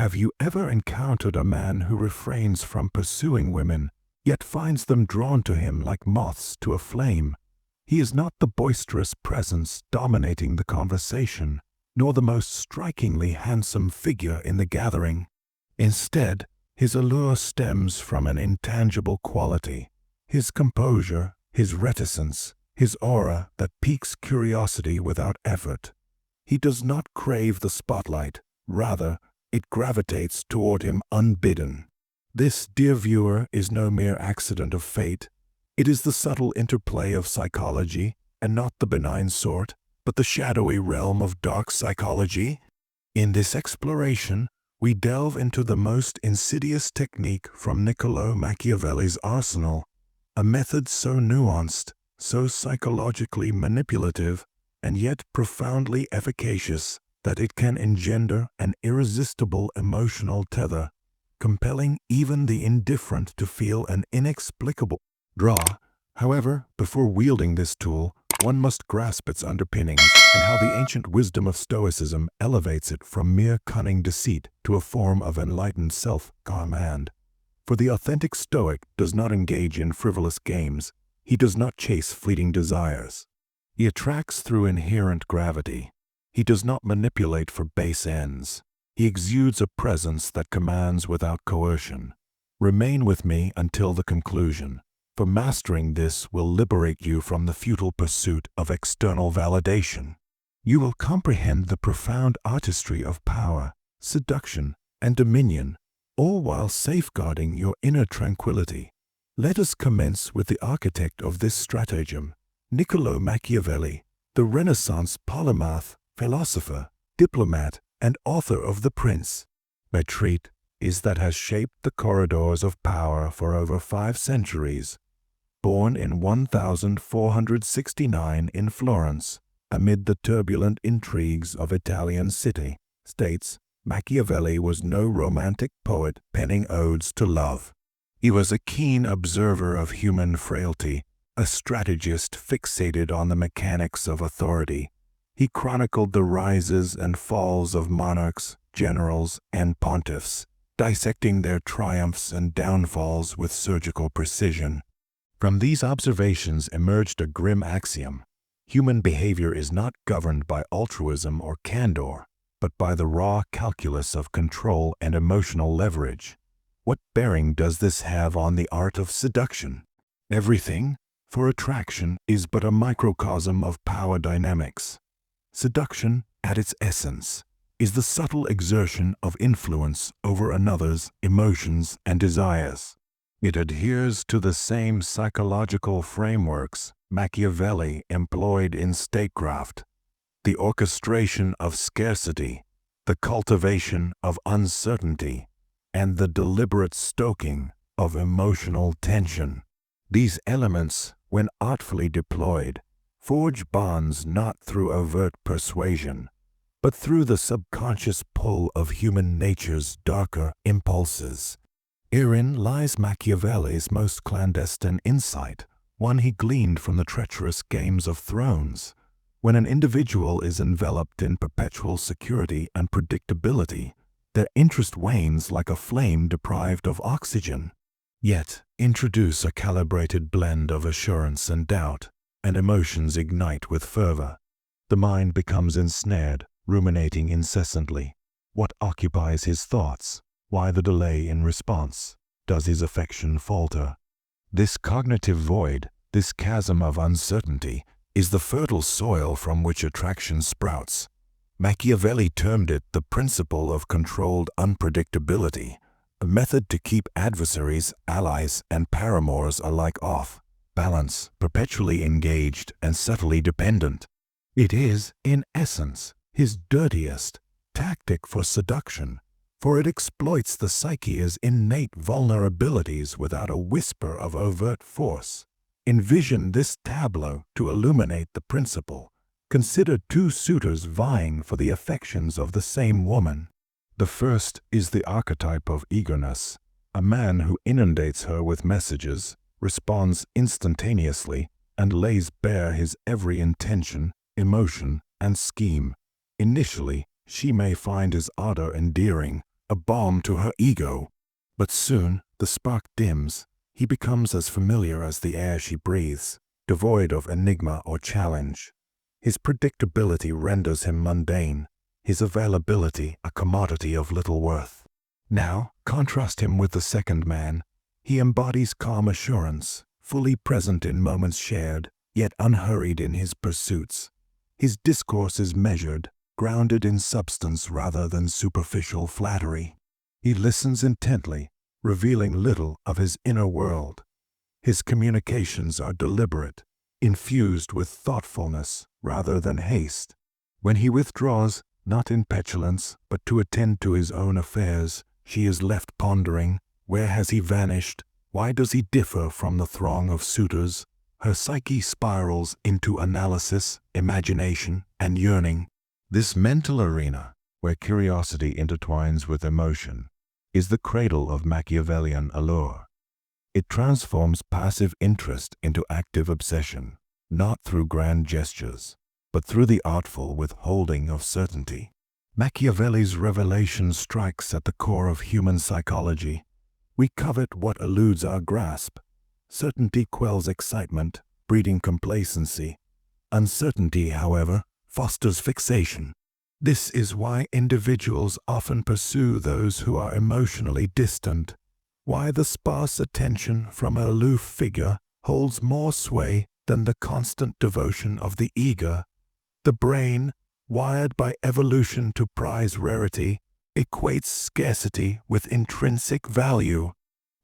Have you ever encountered a man who refrains from pursuing women, yet finds them drawn to him like moths to a flame? He is not the boisterous presence dominating the conversation, nor the most strikingly handsome figure in the gathering. Instead, his allure stems from an intangible quality, his composure, his reticence, his aura that piques curiosity without effort. He does not crave the spotlight, rather, it gravitates toward him unbidden. This, dear viewer, is no mere accident of fate. It is the subtle interplay of psychology, and not the benign sort, but the shadowy realm of dark psychology. In this exploration, we delve into the most insidious technique from Niccolò Machiavelli's arsenal, a method so nuanced, so psychologically manipulative, and yet profoundly efficacious that it can engender an irresistible emotional tether, compelling even the indifferent to feel an inexplicable draw. However, before wielding this tool, one must grasp its underpinnings and how the ancient wisdom of Stoicism elevates it from mere cunning deceit to a form of enlightened self-command. For the authentic Stoic does not engage in frivolous games. He does not chase fleeting desires. He attracts through inherent gravity. He does not manipulate for base ends. He exudes a presence that commands without coercion. Remain with me until the conclusion, for mastering this will liberate you from the futile pursuit of external validation. You will comprehend the profound artistry of power, seduction, and dominion, all while safeguarding your inner tranquility. Let us commence with the architect of this stratagem, Niccolò Machiavelli, the Renaissance polymath, philosopher, diplomat, and author of The Prince. Retreat is that has shaped the corridors of power for over 5 centuries. Born in 1469 in Florence, amid the turbulent intrigues of Italian city-states, Machiavelli was no romantic poet penning odes to love. He was a keen observer of human frailty, a strategist fixated on the mechanics of authority. He chronicled the rises and falls of monarchs, generals, and pontiffs, dissecting their triumphs and downfalls with surgical precision. From these observations emerged a grim axiom: human behavior is not governed by altruism or candor, but by the raw calculus of control and emotional leverage. What bearing does this have on the art of seduction? Everything, for attraction is but a microcosm of power dynamics. Seduction, at its essence, is the subtle exertion of influence over another's emotions and desires. It adheres to the same psychological frameworks Machiavelli employed in statecraft: the orchestration of scarcity, the cultivation of uncertainty, and the deliberate stoking of emotional tension. These elements, when artfully deployed, forge bonds not through overt persuasion, but through the subconscious pull of human nature's darker impulses. Herein lies Machiavelli's most clandestine insight, one he gleaned from the treacherous games of thrones. When an individual is enveloped in perpetual security and predictability, their interest wanes like a flame deprived of oxygen. Yet, introduce a calibrated blend of assurance and doubt, and emotions ignite with fervor. The mind becomes ensnared, ruminating incessantly. What occupies his thoughts? Why the delay in response? Does his affection falter? This cognitive void, this chasm of uncertainty, is the fertile soil from which attraction sprouts. Machiavelli termed it the principle of controlled unpredictability, a method to keep adversaries, allies, and paramours alike off balance, perpetually engaged and subtly dependent. It is, in essence, his dirtiest tactic for seduction, for it exploits the psyche's innate vulnerabilities without a whisper of overt force. Envision this tableau to illuminate the principle. Consider 2 suitors vying for the affections of the same woman. The first is the archetype of eagerness, a man who inundates her with messages, responds instantaneously, and lays bare his every intention, emotion, and scheme. Initially, she may find his ardor endearing, a balm to her ego. But soon the spark dims. He becomes as familiar as the air she breathes, devoid of enigma or challenge. His predictability renders him mundane, his availability a commodity of little worth. Now, contrast him with the second man. He embodies calm assurance, fully present in moments shared, yet unhurried in his pursuits. His discourse is measured, grounded in substance rather than superficial flattery. He listens intently, revealing little of his inner world. His communications are deliberate, infused with thoughtfulness rather than haste. When he withdraws, not in petulance, but to attend to his own affairs, she is left pondering, where has he vanished? Why does he differ from the throng of suitors? Her psyche spirals into analysis, imagination, and yearning. This mental arena, where curiosity intertwines with emotion, is the cradle of Machiavellian allure. It transforms passive interest into active obsession, not through grand gestures, but through the artful withholding of certainty. Machiavelli's revelation strikes at the core of human psychology. We covet what eludes our grasp. Certainty quells excitement, breeding complacency. Uncertainty, however, fosters fixation. This is why individuals often pursue those who are emotionally distant, why the sparse attention from an aloof figure holds more sway than the constant devotion of the eager. The brain, wired by evolution to prize rarity, equates scarcity with intrinsic value.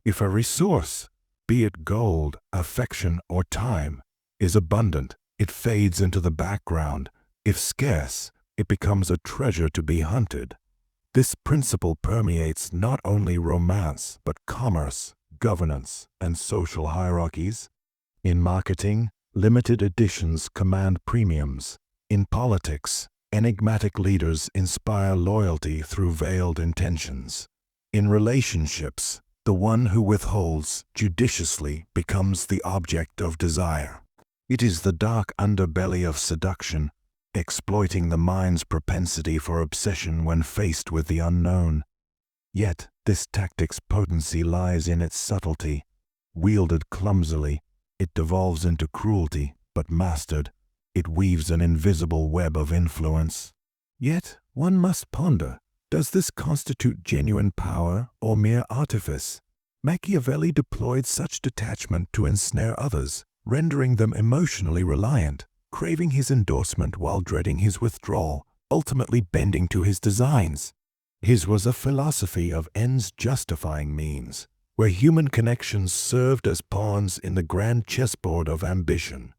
If a resource, be it gold, affection, or time, is abundant, it fades into the background. If scarce, it becomes a treasure to be hunted. This principle permeates not only romance, but commerce, governance, and social hierarchies. In marketing, limited editions command premiums. In politics, enigmatic leaders inspire loyalty through veiled intentions. In relationships, the one who withholds judiciously becomes the object of desire. It is the dark underbelly of seduction, exploiting the mind's propensity for obsession when faced with the unknown. Yet, this tactic's potency lies in its subtlety. Wielded clumsily, it devolves into cruelty, but mastered, it weaves an invisible web of influence. Yet, one must ponder, does this constitute genuine power or mere artifice? Machiavelli deployed such detachment to ensnare others, rendering them emotionally reliant, craving his endorsement while dreading his withdrawal, ultimately bending to his designs. His was a philosophy of ends justifying means, where human connections served as pawns in the grand chessboard of ambition.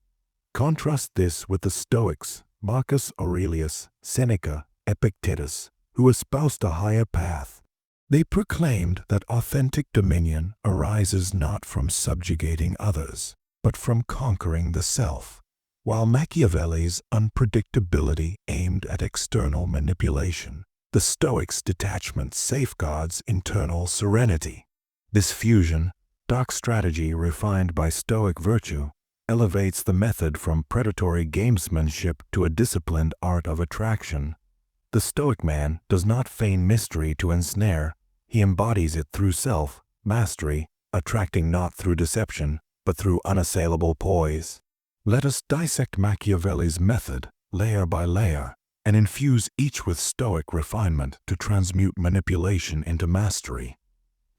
Contrast this with the Stoics, Marcus Aurelius, Seneca, Epictetus, who espoused a higher path. They proclaimed that authentic dominion arises not from subjugating others, but from conquering the self, while Machiavelli's unpredictability aimed at external manipulation. The Stoics' detachment safeguards internal serenity. This fusion, dark strategy refined by Stoic virtue, elevates the method from predatory gamesmanship to a disciplined art of attraction. The Stoic man does not feign mystery to ensnare, he embodies it through self-mastery, attracting not through deception, but through unassailable poise. Let us dissect Machiavelli's method, layer by layer, and infuse each with Stoic refinement to transmute manipulation into mastery.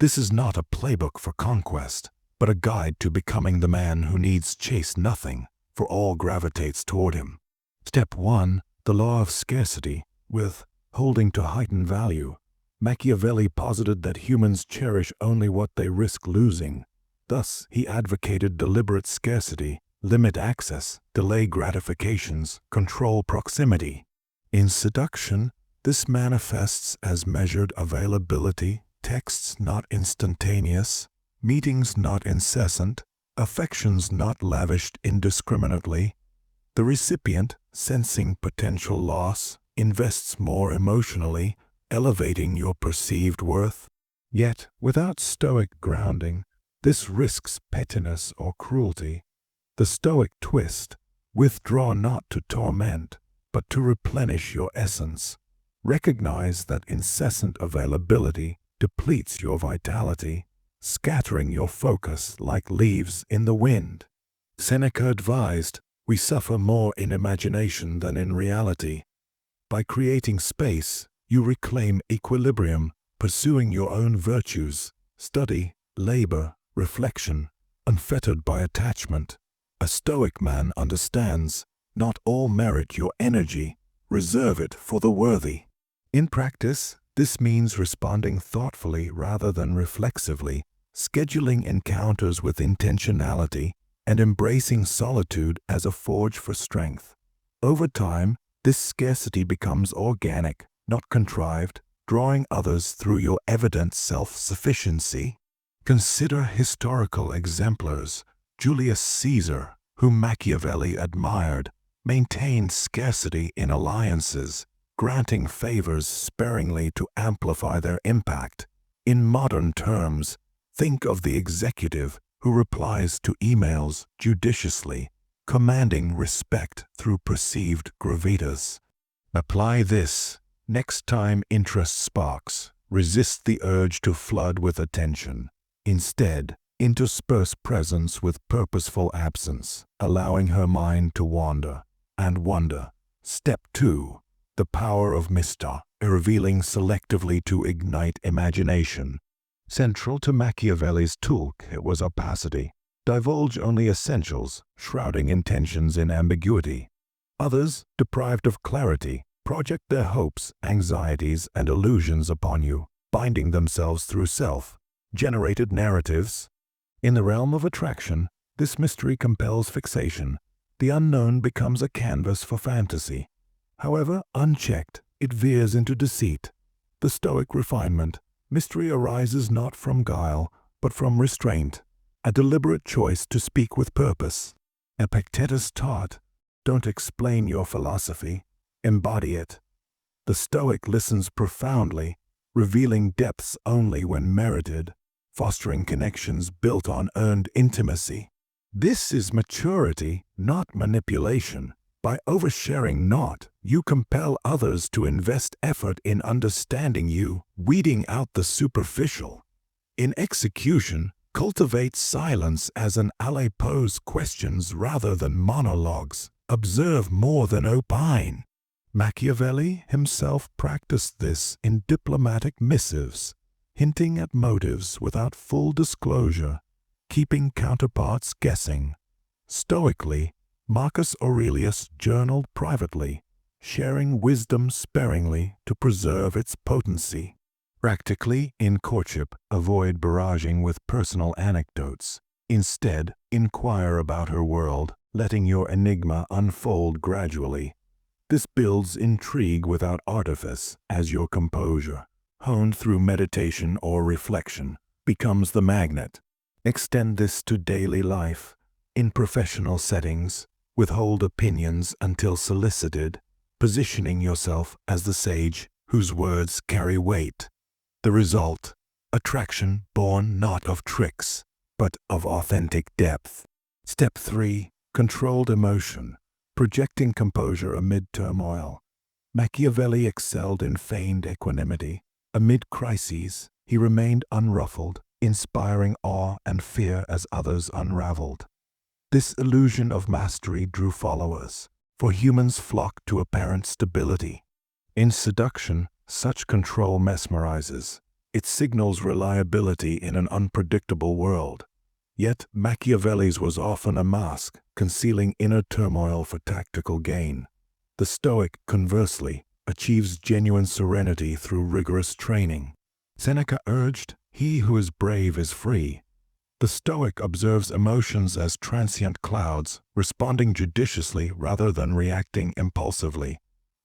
This is not a playbook for conquest, but a guide to becoming the man who needs chase nothing, for all gravitates toward him. Step 1. The law of scarcity, with holding to heightened value. Machiavelli posited that humans cherish only what they risk losing. Thus, he advocated deliberate scarcity, limit access, delay gratifications, control proximity. In seduction, this manifests as measured availability, texts not instantaneous, meetings not incessant, affections not lavished indiscriminately. The recipient, sensing potential loss, invests more emotionally, elevating your perceived worth. Yet, without Stoic grounding, this risks pettiness or cruelty. The Stoic twist: withdraw not to torment, but to replenish your essence. Recognize that incessant availability depletes your vitality, scattering your focus like leaves in the wind. Seneca advised, "We suffer more in imagination than in reality." By creating space, you reclaim equilibrium, pursuing your own virtues, study, labor, reflection, unfettered by attachment. A Stoic man understands, not all merit your energy, reserve it for the worthy. In practice, this means responding thoughtfully rather than reflexively, scheduling encounters with intentionality, and embracing solitude as a forge for strength. Over time, this scarcity becomes organic, not contrived, drawing others through your evident self-sufficiency. Consider historical exemplars. Julius Caesar, whom Machiavelli admired, maintained scarcity in alliances, granting favors sparingly to amplify their impact. In modern terms, think of the executive who replies to emails judiciously, commanding respect through perceived gravitas. Apply this. Next time interest sparks, resist the urge to flood with attention. Instead, intersperse presence with purposeful absence, allowing her mind to wander and wonder. Step 2. The power of mista, revealing selectively to ignite imagination. Central to Machiavelli's toolkit was opacity. Divulge only essentials, shrouding intentions in ambiguity. Others, deprived of clarity, project their hopes, anxieties, and illusions upon you, binding themselves through self-generated narratives. In the realm of attraction, this mystery compels fixation. The unknown becomes a canvas for fantasy. However, unchecked, it veers into deceit. The Stoic refinement. Mystery arises not from guile, but from restraint, a deliberate choice to speak with purpose. Epictetus taught, "Don't explain your philosophy, embody it." The Stoic listens profoundly, revealing depths only when merited, fostering connections built on earned intimacy. This is maturity, not manipulation. By oversharing not, you compel others to invest effort in understanding you, weeding out the superficial. In execution, cultivate silence as an ally. Pose questions rather than monologues. Observe more than opine. Machiavelli himself practiced this in diplomatic missives, hinting at motives without full disclosure, keeping counterparts guessing. Stoically, Marcus Aurelius journaled privately, sharing wisdom sparingly to preserve its potency. Practically, in courtship, avoid barraging with personal anecdotes. Instead, inquire about her world, letting your enigma unfold gradually. This builds intrigue without artifice, as your composure, honed through meditation or reflection, becomes the magnet. Extend this to daily life. In professional settings, withhold opinions until solicited, positioning yourself as the sage whose words carry weight. The result, attraction born not of tricks, but of authentic depth. Step 3. Controlled emotion, projecting composure amid turmoil. Machiavelli excelled in feigned equanimity. Amid crises, he remained unruffled, inspiring awe and fear as others unraveled. This illusion of mastery drew followers, for humans flock to apparent stability. In seduction, such control mesmerizes. It signals reliability in an unpredictable world. Yet Machiavelli's was often a mask, concealing inner turmoil for tactical gain. The Stoic, conversely, achieves genuine serenity through rigorous training. Seneca urged, "He who is brave is free." The Stoic observes emotions as transient clouds, responding judiciously rather than reacting impulsively.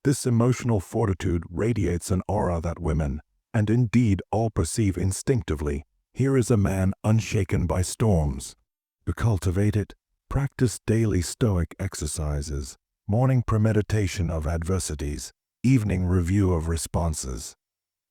This emotional fortitude radiates an aura that women, and indeed all, perceive instinctively. Here is a man unshaken by storms. To cultivate it, practice daily Stoic exercises, morning premeditation of adversities, evening review of responses.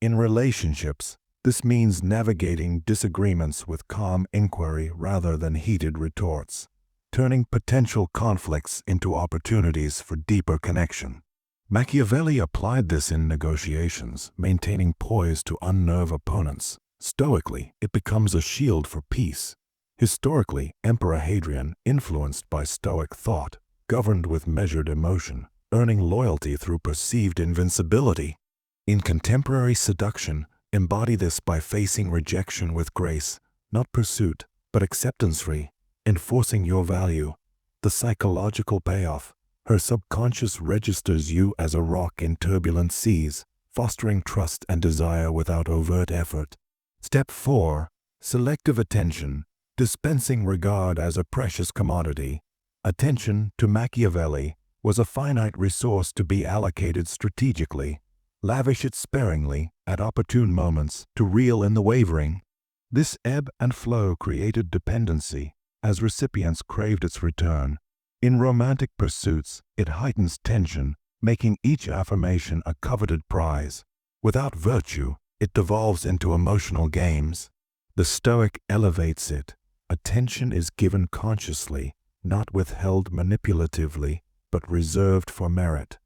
In relationships, this means navigating disagreements with calm inquiry rather than heated retorts, turning potential conflicts into opportunities for deeper connection. Machiavelli applied this in negotiations, maintaining poise to unnerve opponents. Stoically, it becomes a shield for peace. Historically, Emperor Hadrian, influenced by Stoic thought, governed with measured emotion, earning loyalty through perceived invincibility. In contemporary seduction, embody this by facing rejection with grace, not pursuit, but acceptance-free, enforcing your value. The psychological payoff. Her subconscious registers you as a rock in turbulent seas, fostering trust and desire without overt effort. Step 4. Selective attention, dispensing regard as a precious commodity. Attention, to Machiavelli, was a finite resource to be allocated strategically. Lavish it sparingly, at opportune moments, to reel in the wavering. This ebb and flow created dependency, as recipients craved its return. In romantic pursuits, it heightens tension, making each affirmation a coveted prize. Without virtue, it devolves into emotional games. The Stoic elevates it. Attention is given consciously, not withheld manipulatively, but reserved for merit.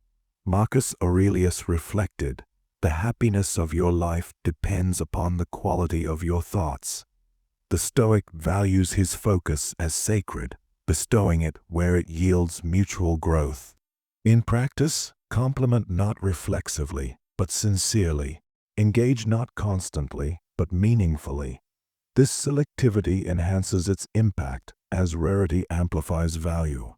Marcus Aurelius reflected, "The happiness of your life depends upon the quality of your thoughts." The Stoic values his focus as sacred, bestowing it where it yields mutual growth. In practice, compliment not reflexively, but sincerely. Engage not constantly, but meaningfully. This selectivity enhances its impact, as rarity amplifies value.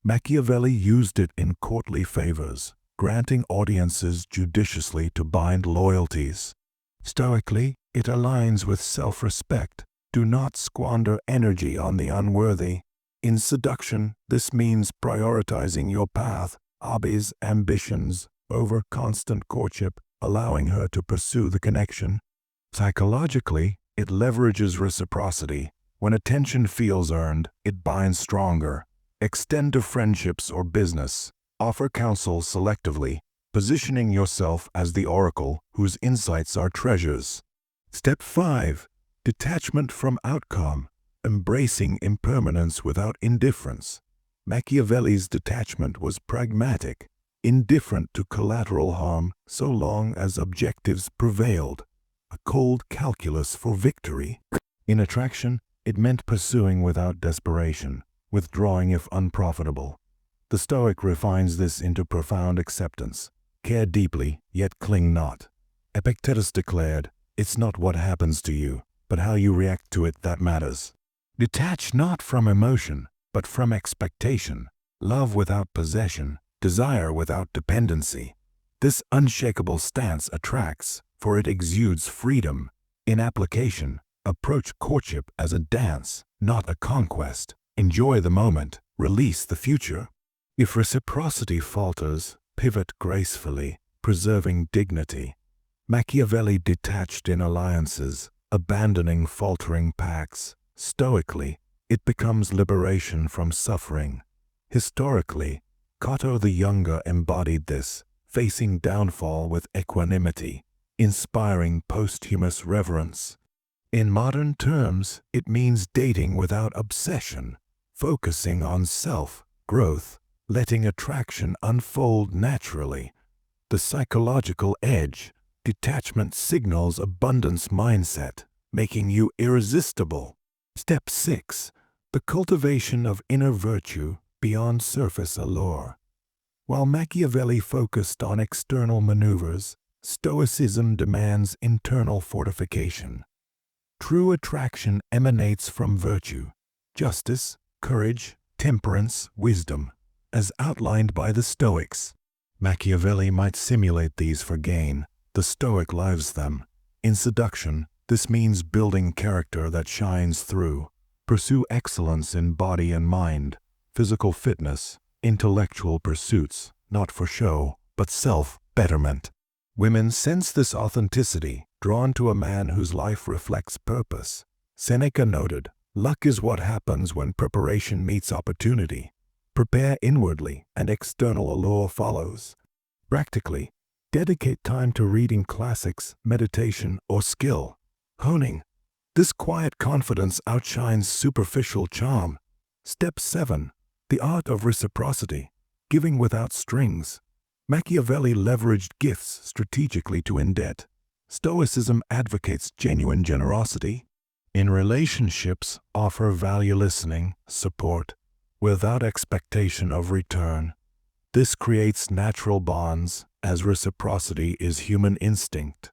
Machiavelli used it in courtly favors, granting audiences judiciously to bind loyalties. Stoically, it aligns with self-respect. Do not squander energy on the unworthy. In seduction, this means prioritizing your path, hobbies, ambitions, over constant courtship, allowing her to pursue the connection. Psychologically, it leverages reciprocity. When attention feels earned, it binds stronger. Extend to friendships or business. Offer counsel selectively, positioning yourself as the oracle whose insights are treasures. Step 5. Detachment from outcome. Embracing impermanence without indifference. Machiavelli's detachment was pragmatic, indifferent to collateral harm so long as objectives prevailed. A cold calculus for victory. In attraction, it meant pursuing without desperation, withdrawing if unprofitable. The Stoic refines this into profound acceptance. Care deeply, yet cling not. Epictetus declared, "It's not what happens to you, but how you react to it that matters." Detach not from emotion, but from expectation. Love without possession, desire without dependency. This unshakable stance attracts, for it exudes freedom. In application, approach courtship as a dance, not a conquest. Enjoy the moment, release the future. If reciprocity falters, pivot gracefully, preserving dignity. Machiavelli detached in alliances, abandoning faltering pacts. Stoically, it becomes liberation from suffering. Historically, Cato the Younger embodied this, facing downfall with equanimity, inspiring posthumous reverence. In modern terms, it means dating without obsession, focusing on self-growth, letting attraction unfold naturally. The psychological edge, detachment signals abundance mindset, making you irresistible. Step 6. The cultivation of inner virtue beyond surface allure. While Machiavelli focused on external maneuvers, Stoicism demands internal fortification. True attraction emanates from virtue, justice, courage, temperance, wisdom, as outlined by the Stoics. Machiavelli might simulate these for gain. The Stoic lives them. In seduction, this means building character that shines through. Pursue excellence in body and mind, physical fitness, intellectual pursuits, not for show, but self-betterment. Women sense this authenticity, drawn to a man whose life reflects purpose. Seneca noted, "Luck is what happens when preparation meets opportunity. Prepare inwardly, and external allure follows." Practically, dedicate time to reading classics, meditation, or skill. Honing. This quiet confidence outshines superficial charm. Step 7. The art of reciprocity, giving without strings. Machiavelli leveraged gifts strategically to end debt. Stoicism advocates genuine generosity. In relationships, offer value listening, support, without expectation of return. This creates natural bonds, as reciprocity is human instinct.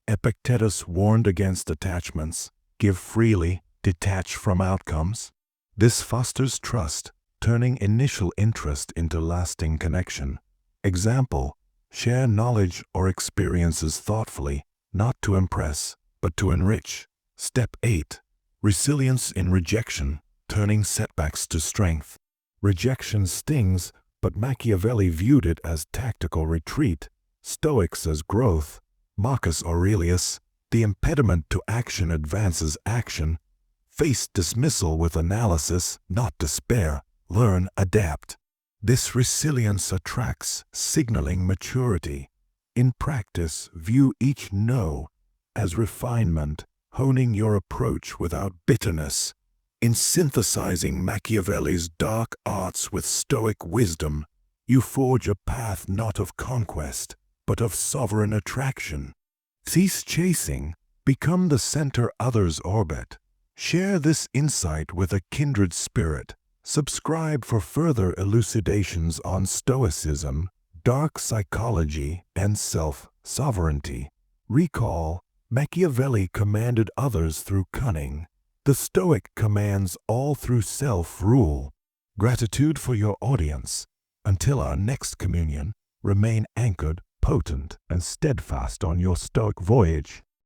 Epictetus warned against attachments. Give freely, detach from outcomes. This fosters trust, turning initial interest into lasting connection. Example: share knowledge or experiences thoughtfully, not to impress, but to enrich. Step 8. Resilience in rejection, turning setbacks to strength. Rejection stings, but Machiavelli viewed it as tactical retreat. Stoics as growth. Marcus Aurelius: the impediment to action advances action. Face dismissal with analysis, not despair. Learn, adapt. This resilience attracts, signaling maturity. In practice, view each no as refinement, honing your approach without bitterness. In synthesizing Machiavelli's dark arts with Stoic wisdom, you forge a path not of conquest, but of sovereign attraction. Cease chasing, become the center others orbit. Share this insight with a kindred spirit. Subscribe for further elucidations on Stoicism, dark psychology, and self-sovereignty. Recall, Machiavelli commanded others through cunning. The Stoic commands all through self-rule. Gratitude for your audience. Until our next communion, remain anchored, potent, and steadfast on your Stoic voyage.